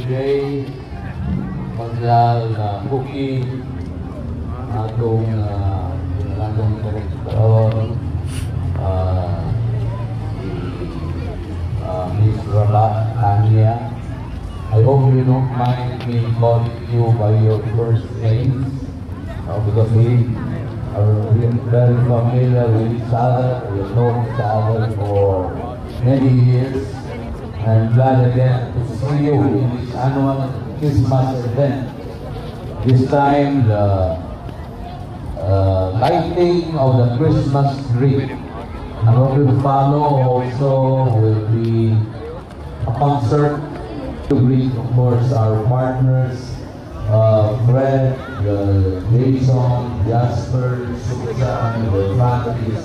Jay, Maglal, Cookie, atong pinagandang direktor, Miss Rola, Tanya. I hope you don't mind me calling you by your first name, because we are very familiar with each other. We have known each other for many years. I'm glad again to see you in this annual Christmas event. This time, the lighting of the Christmas tree. And what will follow also will be a concert to greet, of course, our partners, Fred, Jason, Jasper, Susan, the families,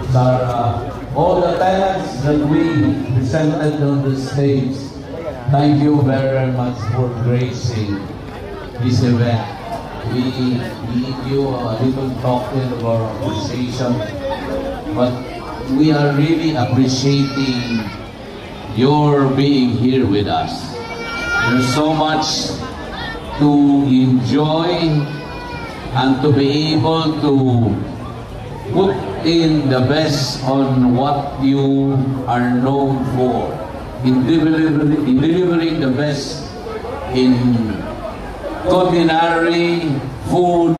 Sarah, all the talents that we presented on the stage. Thank you very much for gracing this event. We need you a little talking of our appreciation, but we are really appreciating your being here with us. There's so much to enjoy and to be able to put in the best on what you are known for, in delivering the best in culinary food.